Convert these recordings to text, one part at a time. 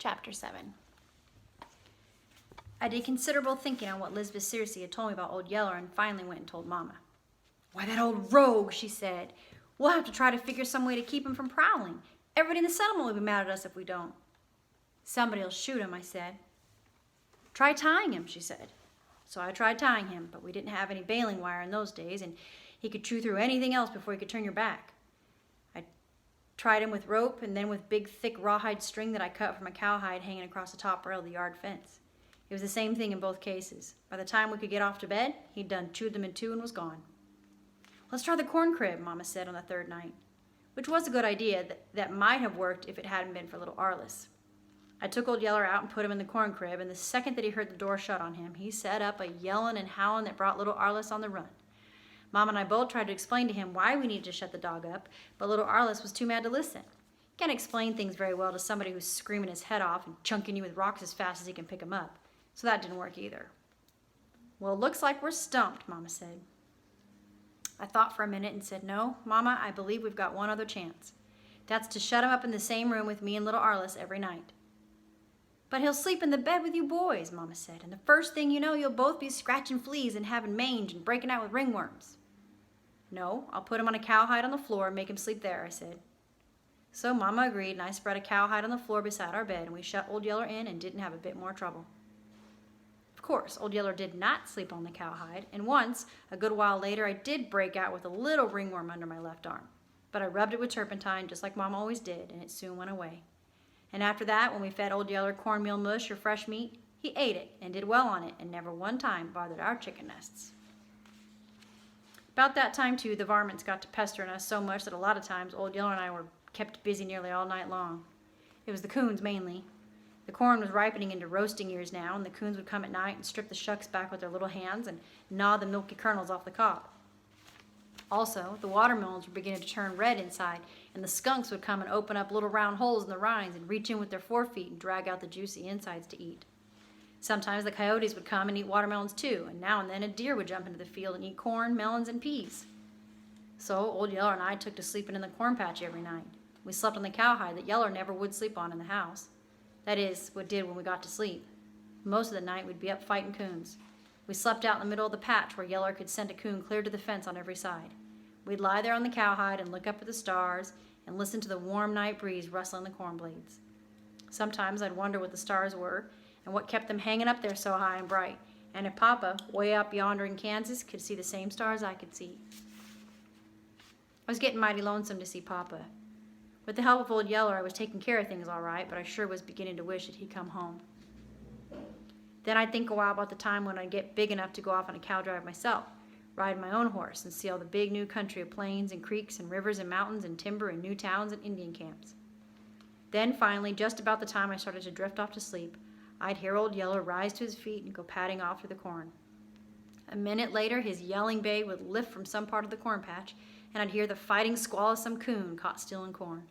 Chapter 7. I did considerable thinking on what Lisbeth Searcy had told me about Old Yeller and finally went and told Mama. "Why, that old rogue," she said. "We'll have to try to figure some way to keep him from prowling. Everybody in the settlement will be mad at us if we don't." "Somebody'll shoot him," I said. "Try tying him," she said. So I tried tying him, but we didn't have any baling wire in those days, and he could chew through anything else before he could turn your back. I tried him with rope and then with big, thick rawhide string that I cut from a cowhide hanging across the top rail of the yard fence. It was the same thing in both cases. By the time we could get off to bed, he'd done chewed them in two and was gone. "Let's try the corn crib," Mama said on the third night, which was a good idea that might have worked if it hadn't been for little Arliss. I took Old Yeller out and put him in the corn crib, and the second that he heard the door shut on him, he set up a yelling and howling that brought little Arliss on the run. Mom and I both tried to explain to him why we needed to shut the dog up, but little Arliss was too mad to listen. You can't explain things very well to somebody who's screaming his head off and chunking you with rocks as fast as he can pick them up, so that didn't work either. "Well, it looks like we're stumped," Mama said. I thought for a minute and said, "No, Mama, I believe we've got one other chance. That's to shut him up in the same room with me and little Arliss every night." "But he'll sleep in the bed with you boys," Mama said, "and the first thing you know, you'll both be scratching fleas and having mange and breaking out with ringworms." "No, I'll put him on a cowhide on the floor and make him sleep there," I said. So Mama agreed, and I spread a cowhide on the floor beside our bed, and we shut Old Yeller in and didn't have a bit more trouble. Of course, Old Yeller did not sleep on the cowhide, and once, a good while later, I did break out with a little ringworm under my left arm. But I rubbed it with turpentine, just like Mom always did, and it soon went away. And after that, when we fed Old Yeller cornmeal mush or fresh meat, he ate it and did well on it and never one time bothered our chicken nests. About that time, too, the varmints got to pestering us so much that a lot of times Old Yeller and I were kept busy nearly all night long. It was the coons mainly. The corn was ripening into roasting ears now, and the coons would come at night and strip the shucks back with their little hands and gnaw the milky kernels off the cob. Also, the watermelons were beginning to turn red inside, and the skunks would come and open up little round holes in the rinds and reach in with their forefeet and drag out the juicy insides to eat. Sometimes the coyotes would come and eat watermelons too, and now and then a deer would jump into the field and eat corn, melons, and peas. So Old Yeller and I took to sleeping in the corn patch every night. We slept on the cowhide that Yeller never would sleep on in the house. That is, what did when we got to sleep. Most of the night we'd be up fighting coons. We slept out in the middle of the patch where Yeller could send a coon clear to the fence on every side. We'd lie there on the cowhide and look up at the stars and listen to the warm night breeze rustling the corn blades. Sometimes I'd wonder what the stars were and what kept them hanging up there so high and bright, and if Papa, way up yonder in Kansas, could see the same stars I could see. I was getting mighty lonesome to see Papa. With the help of Old Yeller, I was taking care of things all right, but I sure was beginning to wish that he'd come home. Then I'd think a while about the time when I'd get big enough to go off on a cow drive myself, ride my own horse, and see all the big new country of plains and creeks and rivers and mountains and timber and new towns and Indian camps. Then finally, just about the time I started to drift off to sleep, I'd hear Old Yeller rise to his feet and go padding off through the corn. A minute later, his yelling bay would lift from some part of the corn patch, and I'd hear the fighting squall of some coon caught stealing corn.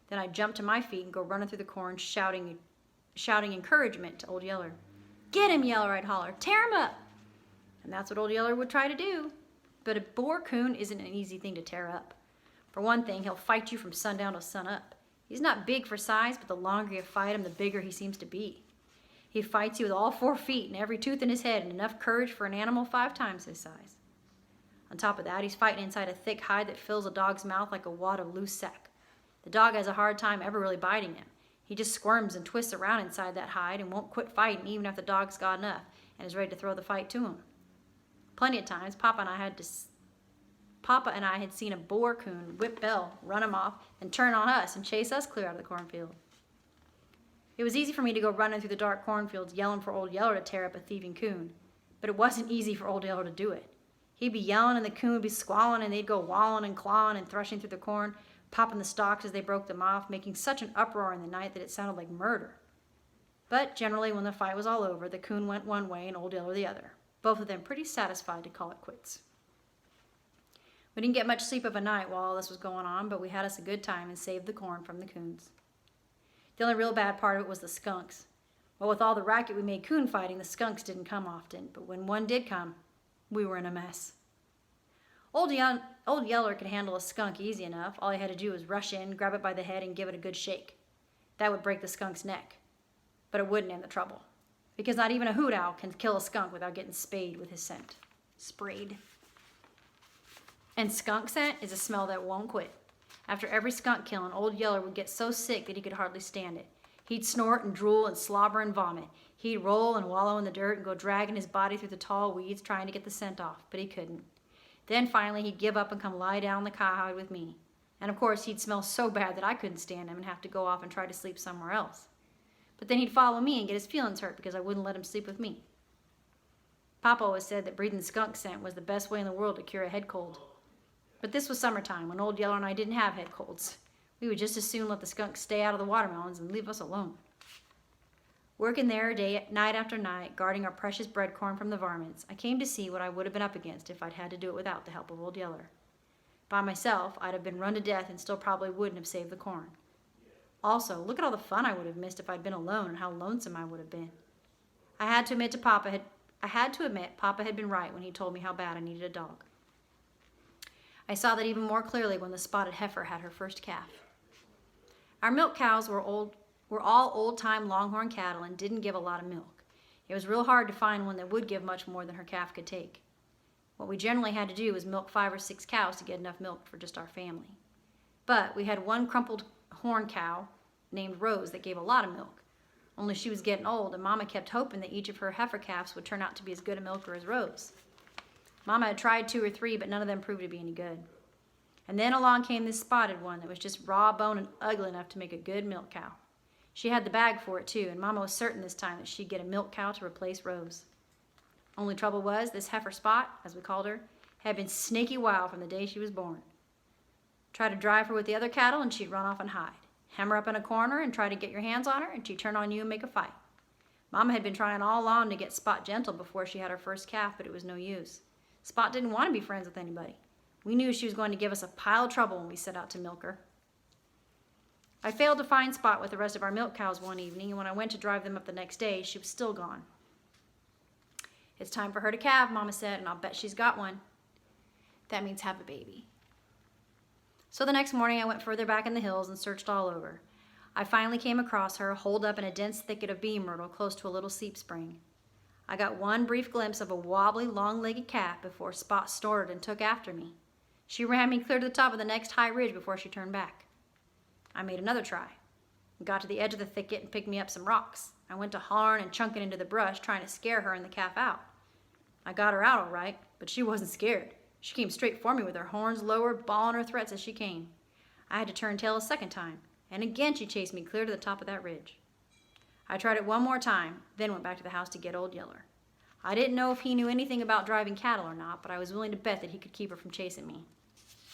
Then I'd jump to my feet and go running through the corn, shouting encouragement to Old Yeller. "Get him, Yeller," I'd holler. "Tear him up." And that's what Old Yeller would try to do. But a boar coon isn't an easy thing to tear up. For one thing, he'll fight you from sundown to sunup. He's not big for size, but the longer you fight him, the bigger he seems to be. He fights you with all 4 feet and every tooth in his head and enough courage for an animal 5 times his size. On top of that, he's fighting inside a thick hide that fills a dog's mouth like a wad of loose sack. The dog has a hard time ever really biting him. He just squirms and twists around inside that hide and won't quit fighting even if the dog's got enough and is ready to throw the fight to him. Plenty of times, Papa and I had seen a boar coon whip Belle, run him off, and turn on us and chase us clear out of the cornfield. It was easy for me to go running through the dark cornfields yelling for Old Yeller to tear up a thieving coon, but it wasn't easy for Old Yeller to do it. He'd be yelling and the coon would be squalling and they'd go walling and clawing and threshing through the corn, popping the stalks as they broke them off, making such an uproar in the night that it sounded like murder. But generally when the fight was all over, the coon went one way and Old Yeller the other, both of them pretty satisfied to call it quits. We didn't get much sleep of a night while all this was going on, but we had us a good time and saved the corn from the coons. The only real bad part of it was the skunks. Well, with all the racket we made coon fighting, the skunks didn't come often, but when one did come, we were in a mess. Old Yeller could handle a skunk easy enough. All he had to do was rush in, grab it by the head, and give it a good shake. That would break the skunk's neck. But it wouldn't end the trouble, because not even a hoot owl can kill a skunk without getting spayed with his scent. Sprayed. And skunk scent is a smell that won't quit. After every skunk killing, Old Yeller would get so sick that he could hardly stand it. He'd snort and drool and slobber and vomit. He'd roll and wallow in the dirt and go dragging his body through the tall weeds trying to get the scent off, but he couldn't. Then finally he'd give up and come lie down on the cowhide with me. And of course he'd smell so bad that I couldn't stand him and have to go off and try to sleep somewhere else. But then he'd follow me and get his feelings hurt because I wouldn't let him sleep with me. Papa always said that breathing skunk scent was the best way in the world to cure a head cold. But this was summertime when Old Yeller and I didn't have head colds. We would just as soon let the skunks stay out of the watermelons and leave us alone. Working there night after night, guarding our precious bread corn from the varmints, I came to see what I would have been up against if I'd had to do it without the help of Old Yeller. By myself, I'd have been run to death and still probably wouldn't have saved the corn. Also, look at all the fun I would have missed if I'd been alone and how lonesome I would have been. I had to admit Papa had been right when he told me how bad I needed a dog. I saw that even more clearly when the spotted heifer had her first calf. Our milk cows were all old-time longhorn cattle and didn't give a lot of milk. It was real hard to find one that would give much more than her calf could take. What we generally had to do was milk 5 or 6 cows to get enough milk for just our family. But we had one crumpled horn cow named Rose that gave a lot of milk. Only she was getting old, and Mama kept hoping that each of her heifer calves would turn out to be as good a milker as Rose. Mama had tried 2 or 3, but none of them proved to be any good. And then along came this spotted one that was just raw bone and ugly enough to make a good milk cow. She had the bag for it too, and Mama was certain this time that she'd get a milk cow to replace Rose. Only trouble was, this heifer Spot, as we called her, had been snaky wild from the day she was born. Try to drive her with the other cattle and she'd run off and hide. Hem her up in a corner and try to get your hands on her and she'd turn on you and make a fight. Mama had been trying all along to get Spot gentle before she had her first calf, but it was no use. Spot didn't want to be friends with anybody. We knew she was going to give us a pile of trouble when we set out to milk her. I failed to find Spot with the rest of our milk cows one evening, and when I went to drive them up the next day, she was still gone. It's time for her to calve, Mama said, and I'll bet she's got one. That means have a baby. So the next morning I went further back in the hills and searched all over. I finally came across her, holed up in a dense thicket of bean myrtle close to a little seep spring. I got one brief glimpse of a wobbly, long-legged calf before Spot snorted and took after me. She ran me clear to the top of the next high ridge before she turned back. I made another try. Got to the edge of the thicket and picked me up some rocks. I went to hollering and chunking into the brush, trying to scare her and the calf out. I got her out all right, but she wasn't scared. She came straight for me with her horns lowered, bawling her threats as she came. I had to turn tail a second time, and again she chased me clear to the top of that ridge. I tried it one more time, then went back to the house to get Old Yeller. I didn't know if he knew anything about driving cattle or not, but I was willing to bet that he could keep her from chasing me.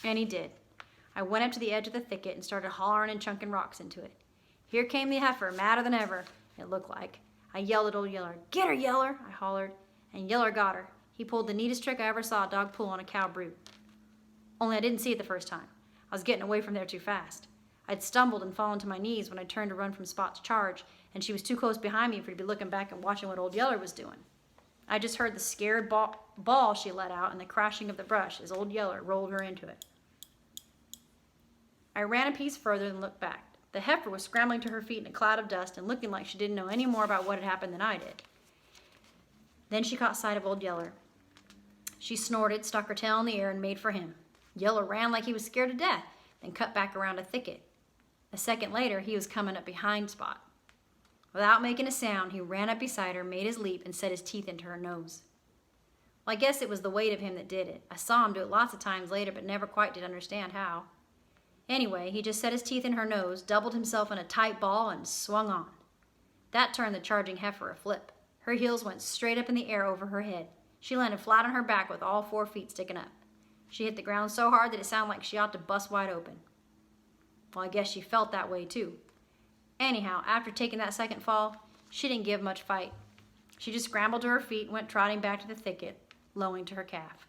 And he did. I went up to the edge of the thicket and started hollering and chunking rocks into it. Here came the heifer, madder than ever, it looked like. I yelled at Old Yeller. "Get her, Yeller!" I hollered, and Yeller got her. He pulled the neatest trick I ever saw a dog pull on a cow brute. Only I didn't see it the first time. I was getting away from there too fast. I'd stumbled and fallen to my knees when I turned to run from Spot's charge, and she was too close behind me for to be looking back and watching what Old Yeller was doing. I just heard the scared bawl she let out and the crashing of the brush as Old Yeller rolled her into it. I ran a piece further and looked back. The heifer was scrambling to her feet in a cloud of dust and looking like she didn't know any more about what had happened than I did. Then she caught sight of Old Yeller. She snorted, stuck her tail in the air, and made for him. Yeller ran like he was scared to death, then cut back around a thicket. A second later, he was coming up behind Spot. Without making a sound, he ran up beside her, made his leap, and set his teeth into her nose. Well, I guess it was the weight of him that did it. I saw him do it lots of times later, but never quite did understand how. Anyway, he just set his teeth in her nose, doubled himself in a tight ball, and swung on. That turned the charging heifer a flip. Her heels went straight up in the air over her head. She landed flat on her back with all 4 feet sticking up. She hit the ground so hard that it sounded like she ought to bust wide open. Well, I guess she felt that way too. Anyhow, after taking that second fall, she didn't give much fight. She just scrambled to her feet and went trotting back to the thicket, lowing to her calf.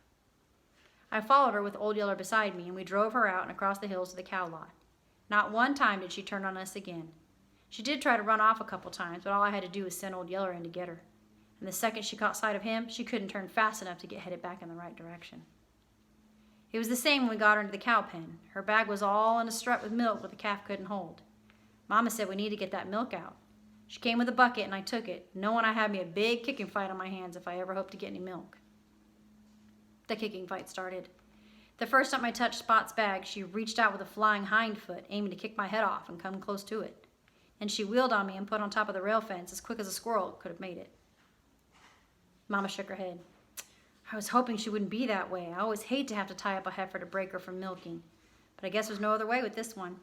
I followed her with Old Yeller beside me, and we drove her out and across the hills to the cow lot. Not one time did she turn on us again. She did try to run off a couple times, but all I had to do was send Old Yeller in to get her. And the second she caught sight of him, she couldn't turn fast enough to get headed back in the right direction. It was the same when we got her into the cow pen. Her bag was all in a strut with milk, but the calf couldn't hold. Mama said we need to get that milk out. She came with a bucket and I took it, knowing I had me a big kicking fight on my hands if I ever hoped to get any milk. The kicking fight started. The first time I touched Spot's bag, she reached out with a flying hind foot, aiming to kick my head off and come close to it. Then she wheeled on me and put on top of the rail fence as quick as a squirrel could have made it. Mama shook her head. I was hoping she wouldn't be that way. I always hate to have to tie up a heifer to break her from milking. But I guess there's no other way with this one.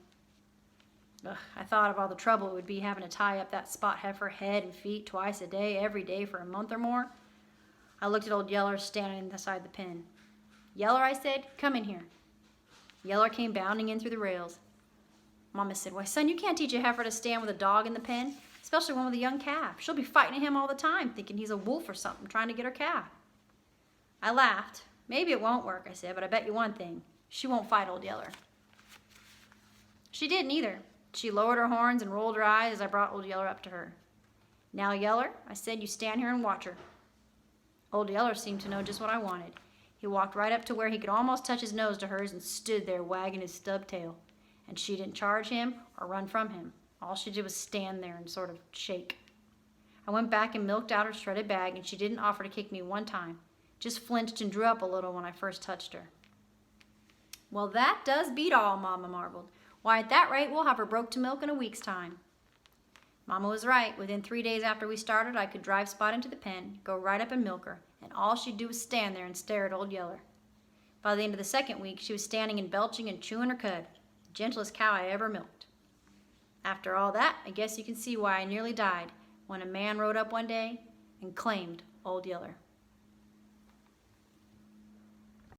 Ugh, I thought of all the trouble it would be having to tie up that Spot heifer head and feet twice a day, every day for a month or more. I looked at old Yeller standing beside the pen. Yeller, I said, come in here. Yeller came bounding in through the rails. Mama said, why, son, you can't teach a heifer to stand with a dog in the pen, especially one with a young calf. She'll be fighting him all the time, thinking he's a wolf or something, trying to get her calf. I laughed. Maybe it won't work, I said, but I bet you one thing. She won't fight old Yeller. She didn't either. She lowered her horns and rolled her eyes as I brought old Yeller up to her. Now, Yeller, I said, you stand here and watch her. Old Yeller seemed to know just what I wanted. He walked right up to where he could almost touch his nose to hers and stood there wagging his stub tail. And she didn't charge him or run from him. All she did was stand there and sort of shake. I went back and milked out her shredded bag, and she didn't offer to kick me one time. Just flinched and drew up a little when I first touched her. Well, that does beat all, Mama marveled. Why, at that rate, we'll have her broke to milk in a week's time. Mama was right. Within 3 days after we started, I could drive Spot into the pen, go right up and milk her, and all she'd do was stand there and stare at old Yeller. By the end of the second week, she was standing and belching and chewing her cud, the gentlest cow I ever milked. After all that, I guess you can see why I nearly died when a man rode up one day and claimed old Yeller.